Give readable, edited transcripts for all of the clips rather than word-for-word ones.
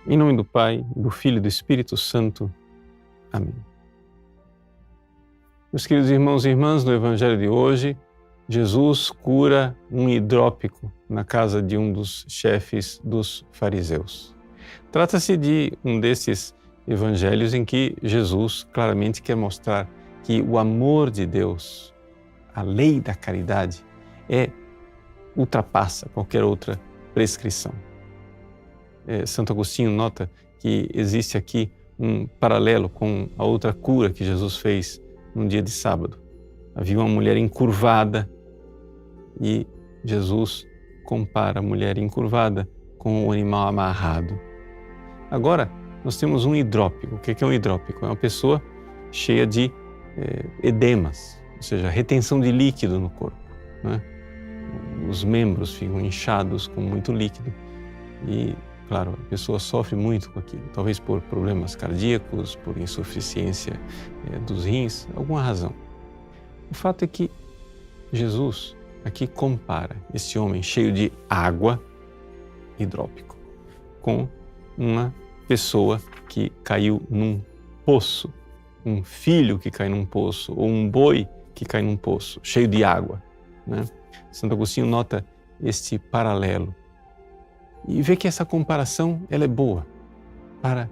Em nome do Pai, do Filho e do Espírito Santo. Amém. Meus queridos irmãos e irmãs, no Evangelho de hoje, Jesus cura um hidrópico na casa de um dos chefes dos fariseus. Trata-se de um desses evangelhos em que Jesus claramente quer mostrar que o amor de Deus, a lei da caridade, ultrapassa qualquer outra prescrição. Santo Agostinho nota que existe aqui um paralelo com a outra cura que Jesus fez num dia de sábado. Havia uma mulher encurvada e Jesus compara a mulher encurvada com o animal amarrado. Agora, nós temos um hidrópico. O que é um hidrópico? É uma pessoa cheia de edemas, ou seja, retenção de líquido no corpo, né? Os membros ficam inchados com muito líquido e, claro, a pessoa sofre muito com aquilo, talvez por problemas cardíacos, por insuficiência dos rins, alguma razão. O fato é que Jesus aqui compara esse homem cheio de água, hidrópico, com uma pessoa que caiu num poço, um filho que cai num poço, ou um boi que cai num poço, cheio de água, né? Santo Agostinho nota este paralelo e vê que essa comparação ela é boa para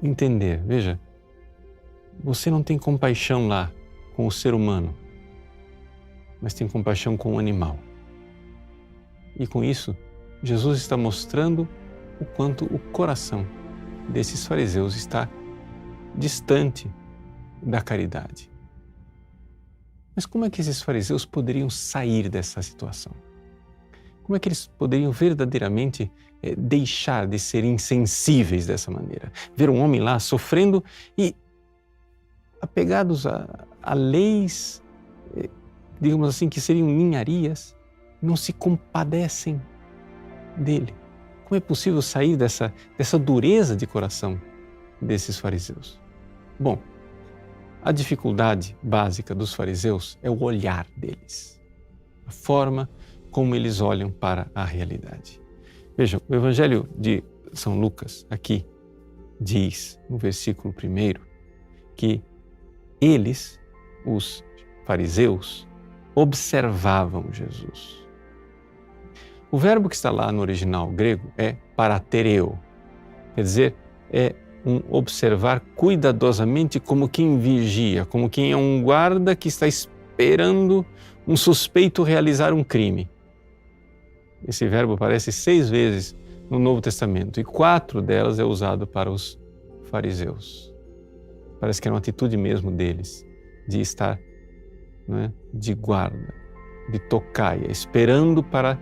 entender. Veja, você não tem compaixão lá com o ser humano, mas tem compaixão com o animal. E com isso, Jesus está mostrando o quanto o coração desses fariseus está distante da caridade. Mas como é que esses fariseus poderiam sair dessa situação? Como é que eles poderiam verdadeiramente deixar de ser insensíveis dessa maneira? Ver um homem lá sofrendo e apegados a leis, digamos assim, que seriam ninharias, não se compadecem dele. Como é possível sair dessa dureza de coração desses fariseus? Bom, a dificuldade básica dos fariseus é o olhar deles, a forma como eles olham para a realidade. Vejam, o Evangelho de São Lucas aqui diz, no versículo 1, que eles, os fariseus, observavam Jesus. O verbo que está lá no original grego é paratereo, quer dizer, é um observar cuidadosamente como quem vigia, como quem é um guarda que está esperando um suspeito realizar um crime. Esse verbo aparece 6 vezes no Novo Testamento e 4 delas é usado para os fariseus. Parece que era uma atitude mesmo deles, de estar, né, de guarda, de tocaia, esperando para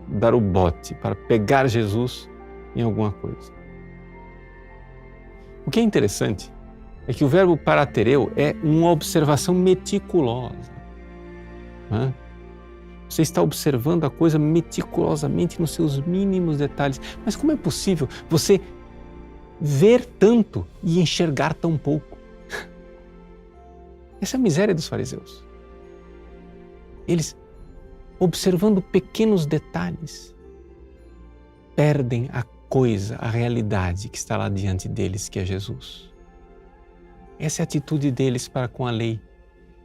dar o bote, para pegar Jesus em alguma coisa. O que é interessante é que o verbo paratereu é uma observação meticulosa, né? Você está observando a coisa meticulosamente nos seus mínimos detalhes. Mas como é possível você ver tanto e enxergar tão pouco? Essa é a miséria dos fariseus. Eles, observando pequenos detalhes, perdem a coisa, a realidade que está lá diante deles, que é Jesus. Essa é a atitude deles para com a lei.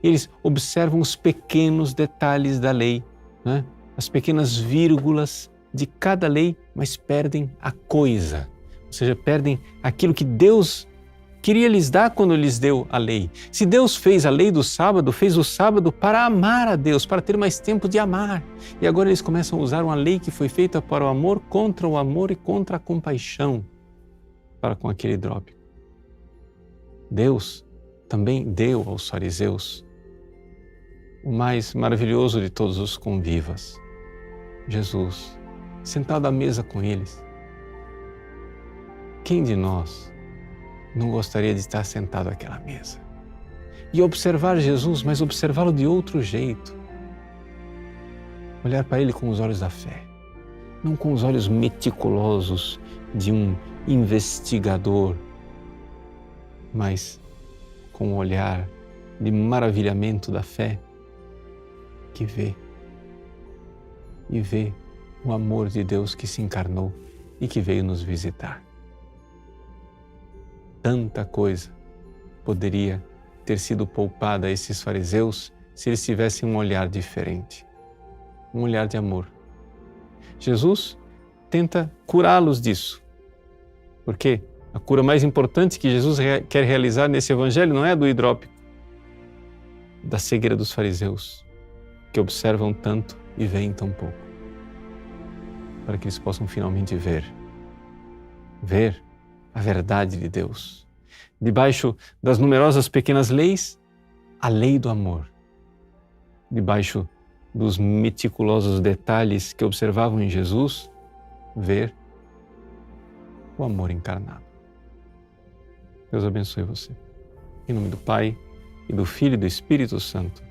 Eles observam os pequenos detalhes da lei, né? As pequenas vírgulas de cada lei, mas perdem a coisa, ou seja, perdem aquilo que Deus queria lhes dar quando lhes deu a lei. Se Deus fez a lei do sábado, fez o sábado para amar a Deus, para ter mais tempo de amar. E agora eles começam a usar uma lei que foi feita para o amor contra o amor e contra a compaixão para com aquele hidrópico. Deus também deu aos fariseus o mais maravilhoso de todos os convivas, Jesus, sentado à mesa com eles. Quem de nós não gostaria de estar sentado àquela mesa e observar Jesus, mas observá-lo de outro jeito? Olhar para ele com os olhos da fé, não com os olhos meticulosos de um investigador, mas com o olhar de maravilhamento da fé que vê o amor de Deus que se encarnou e que veio nos visitar. Tanta coisa poderia ter sido poupada a esses fariseus se eles tivessem um olhar diferente, um olhar de amor. Jesus tenta curá-los disso, porque a cura mais importante que Jesus quer realizar nesse evangelho não é a do hidrópico, da cegueira dos fariseus, que observam tanto e veem tão pouco, para que eles possam finalmente ver a verdade de Deus. Debaixo das numerosas pequenas leis, a lei do amor. Debaixo dos meticulosos detalhes que observavam em Jesus, ver o amor encarnado. Deus abençoe você. Em nome do Pai, e do Filho e do Espírito Santo.